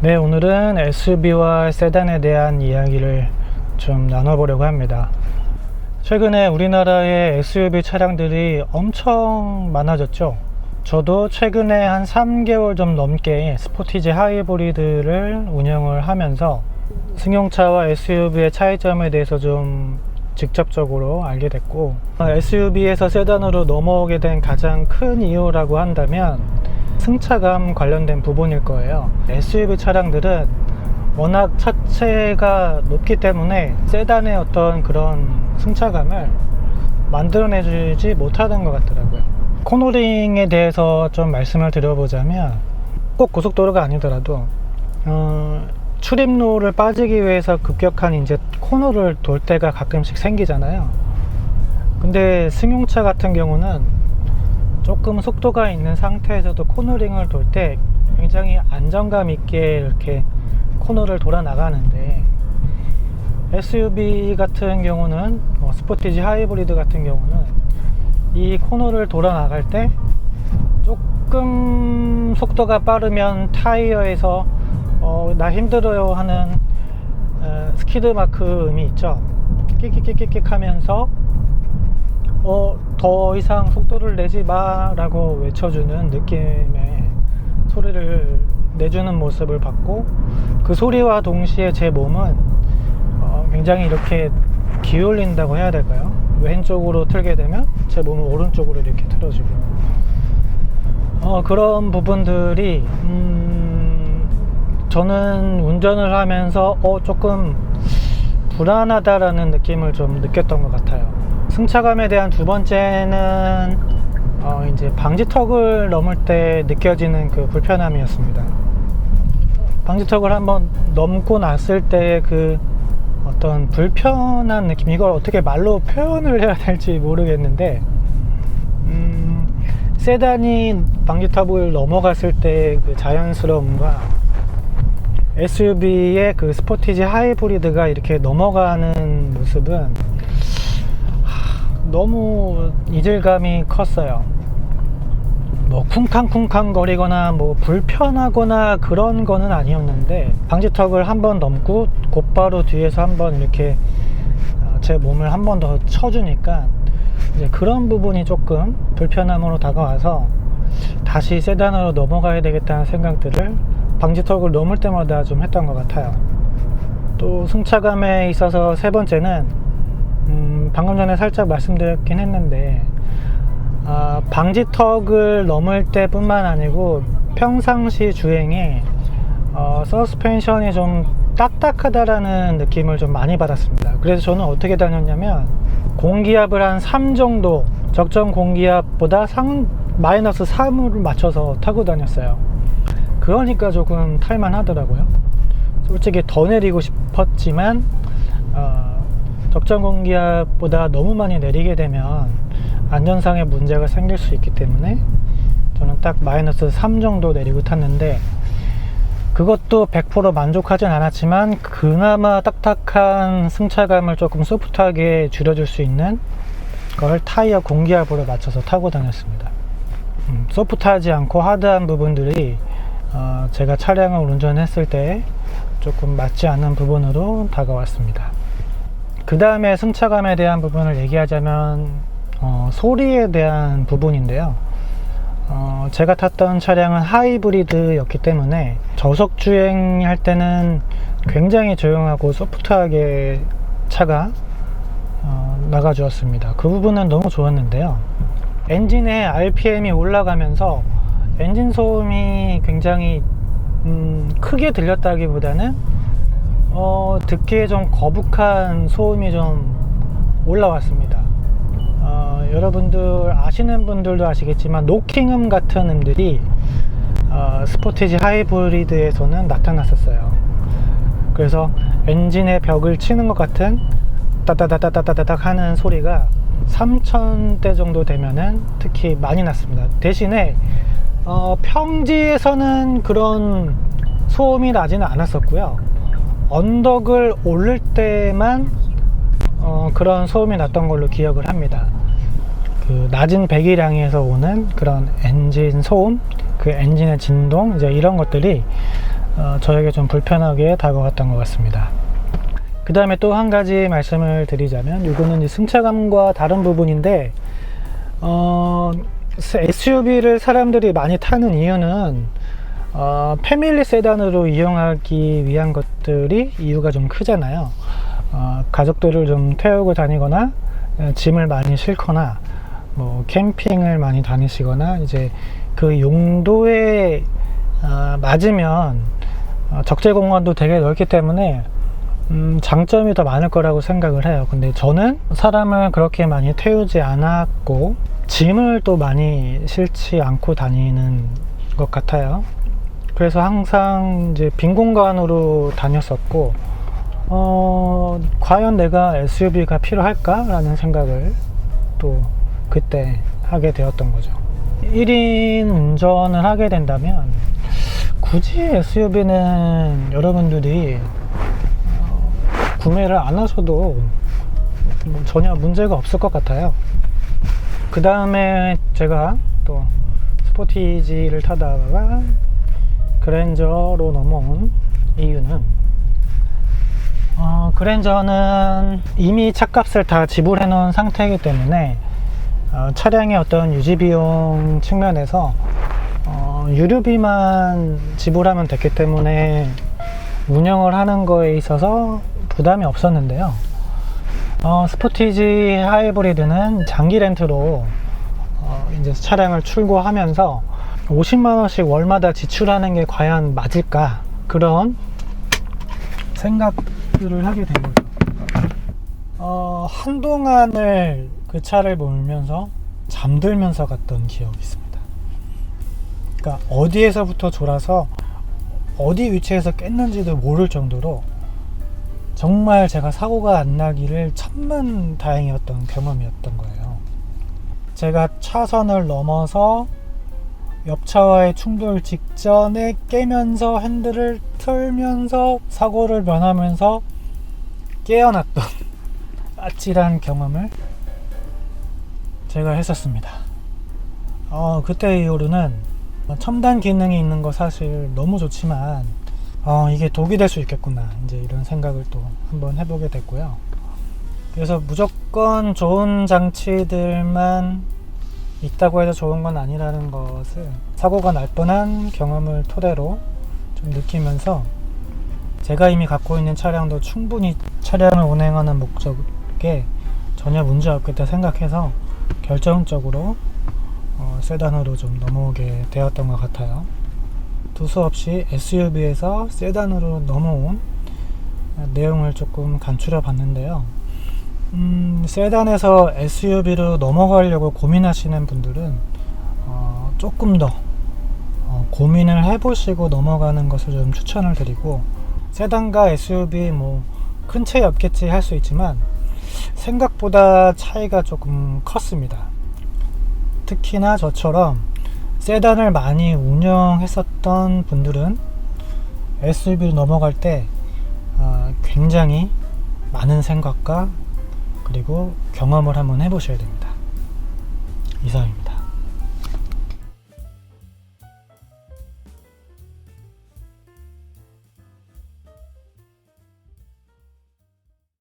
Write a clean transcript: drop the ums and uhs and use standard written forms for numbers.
네, 오늘은 SUV와 세단에 대한 이야기를 좀 나눠보려고 합니다. 최근에 우리나라의 SUV 차량들이 엄청 많아졌죠. 저도 최근에 한 3개월 좀 넘게 스포티지 하이브리드를 운영을 하면서 승용차와 SUV의 차이점에 대해서 좀 직접적으로 알게 됐고, SUV에서 세단으로 넘어오게 된 가장 큰 이유라고 한다면 승차감 관련된 부분일 거예요. SUV 차량들은 워낙 차체가 높기 때문에 세단의 어떤 그런 승차감을 만들어내주지 못하는 것 같더라고요. 코너링에 대해서 좀 말씀을 드려보자면, 꼭 고속도로가 아니더라도 출입로를 빠지기 위해서 급격한 이제 코너를 돌 때가 가끔씩 생기잖아요. 근데 승용차 같은 경우는 조금 속도가 있는 상태에서도 코너링을 돌 때 굉장히 안정감 있게 이렇게 코너를 돌아 나가는데, SUV 같은 경우는 스포티지 하이브리드 같은 경우는 이 코너를 돌아 나갈 때 조금 속도가 빠르면 타이어에서 나 힘들어요 하는 스키드 마크 음이 있죠. 끽끽끽끽 하면서 더 이상 속도를 내지 마 라고 외쳐주는 느낌의 소리를 내주는 모습을 봤고, 그 소리와 동시에 제 몸은 굉장히 이렇게 기울인다고 해야 될까요? 왼쪽으로 틀게 되면 제 몸은 오른쪽으로 이렇게 틀어지고, 그런 부분들이 저는 운전을 하면서 조금 불안하다라는 느낌을 좀 느꼈던 것 같아요. 승차감에 대한 두 번째는 이제 방지턱을 넘을 때 느껴지는 그 불편함이었습니다. 방지턱을 한번 넘고 났을 때 그 어떤 불편한 느낌, 이걸 어떻게 말로 표현을 해야 될지 모르겠는데, 세단이 방지턱을 넘어갔을 때 그 자연스러움과 SUV의 그 스포티지 하이브리드가 이렇게 넘어가는 모습은 너무 이질감이 컸어요. 뭐 쿵쾅쿵쾅 거리거나 뭐 불편하거나 그런 거는 아니었는데, 방지턱을 한번 넘고 곧바로 뒤에서 한번 이렇게 제 몸을 한 번 더 쳐주니까 이제 그런 부분이 조금 불편함으로 다가와서 다시 세단으로 넘어가야 되겠다는 생각들을 방지턱을 넘을 때마다 좀 했던 것 같아요. 또 승차감에 있어서 세 번째는 방금 전에 살짝 말씀드렸긴 했는데, 방지턱을 넘을 때 뿐만 아니고 평상시 주행에 서스펜션이 좀 딱딱하다라는 느낌을 좀 많이 받았습니다. 그래서 저는 어떻게 다녔냐면, 공기압을 한 3 정도, 적정 공기압보다 마이너스 3을 맞춰서 타고 다녔어요. 그러니까 조금 탈만 하더라고요. 솔직히 더 내리고 싶었지만 적정 공기압보다 너무 많이 내리게 되면 안전상의 문제가 생길 수 있기 때문에 저는 딱 마이너스 3 정도 내리고 탔는데, 그것도 100% 만족하진 않았지만 그나마 딱딱한 승차감을 조금 소프트하게 줄여줄 수 있는 걸 타이어 공기압으로 맞춰서 타고 다녔습니다. 소프트하지 않고 하드한 부분들이 제가 차량을 운전했을 때 조금 맞지 않는 부분으로 다가왔습니다. 그 다음에 승차감에 대한 부분을 얘기하자면 소리에 대한 부분인데요. 제가 탔던 차량은 하이브리드였기 때문에 저속 주행할 때는 굉장히 조용하고 소프트하게 차가 나가주었습니다. 그 부분은 너무 좋았는데요. 엔진의 RPM이 올라가면서 엔진 소음이 굉장히 크게 들렸다기보다는 듣기에 좀 거북한 소음이 좀 올라왔습니다. 여러분들 아시는 분들도 아시겠지만 노킹음 같은 음들이 스포티지 하이브리드에서는 나타났었어요. 그래서 엔진의 벽을 치는 것 같은 따다다다다다닥 하는 소리가 3000대 정도 되면은 특히 많이 났습니다. 대신에 평지에서는 그런 소음이 나지는 않았었고요. 언덕을 오를 때만 그런 소음이 났던 걸로 기억을 합니다. 그 낮은 배기량에서 오는 그런 엔진 소음, 그 엔진의 진동, 이제 이런 것들이 저에게 좀 불편하게 다가왔던 것 같습니다. 그 다음에 또 한 가지 말씀을 드리자면, 이거는 이제 승차감과 다른 부분인데, SUV를 사람들이 많이 타는 이유는 패밀리 세단으로 이용하기 위한 것들이 이유가 좀 크잖아요. 가족들을 좀 태우고 다니거나 짐을 많이 싣거나 뭐 캠핑을 많이 다니시거나 이제 그 용도에 맞으면 적재 공간도 되게 넓기 때문에 장점이 더 많을 거라고 생각을 해요. 근데 저는 사람을 그렇게 많이 태우지 않았고 짐을 또 많이 싣지 않고 다니는 것 같아요. 그래서 항상 이제 빈 공간으로 다녔었고, 과연 내가 SUV가 필요할까? 라는 생각을 또 그때 하게 되었던 거죠. 1인 운전을 하게 된다면 굳이 SUV는 여러분들이 구매를 안 하셔도 전혀 문제가 없을 것 같아요. 그 다음에 제가 또 스포티지를 타다가 그랜저로 넘어온 이유는, 그랜저는 이미 차값을 다 지불해 놓은 상태이기 때문에 차량의 어떤 유지 비용 측면에서 유류비만 지불하면 됐기 때문에 운영을 하는 거에 있어서 부담이 없었는데요. 스포티지 하이브리드는 장기 렌트로 이제 차량을 출고하면서 50만원씩 월마다 지출하는 게 과연 맞을까, 그런 생각들을 하게 된 거죠. 한동안을 그 차를 몰면서 잠들면서 갔던 기억이 있습니다. 그러니까 어디에서부터 졸아서 어디 위치에서 깼는지도 모를 정도로 정말 제가 사고가 안 나기를 천만 다행이었던 경험이었던 거예요. 제가 차선을 넘어서 옆차와의 충돌 직전에 깨면서 핸들을 틀면서 사고를 면하면서 깨어났던 아찔한 경험을 제가 했었습니다. 그때 이후로는 첨단 기능이 있는 거 사실 너무 좋지만 이게 독이 될 수 있겠구나, 이제 이런 생각을 또 한번 해보게 됐고요. 그래서 무조건 좋은 장치들만 있다고 해서 좋은 건 아니라는 것을 사고가 날 뻔한 경험을 토대로 좀 느끼면서, 제가 이미 갖고 있는 차량도 충분히 차량을 운행하는 목적에 전혀 문제 없겠다 생각해서 결정적으로 세단으로 좀 넘어오게 되었던 것 같아요. 두서없이 SUV에서 세단으로 넘어온 내용을 조금 간추려 봤는데요. 세단에서 SUV로 넘어가려고 고민하시는 분들은 조금 더 고민을 해보시고 넘어가는 것을 좀 추천을 드리고, 세단과 SUV 큰 차이 없겠지 할 수 있지만 생각보다 차이가 조금 컸습니다. 특히나 저처럼 세단을 많이 운영했었던 분들은 SUV로 넘어갈 때 굉장히 많은 생각과 그리고 경험을 한번 해보셔야 됩니다. 이상입니다.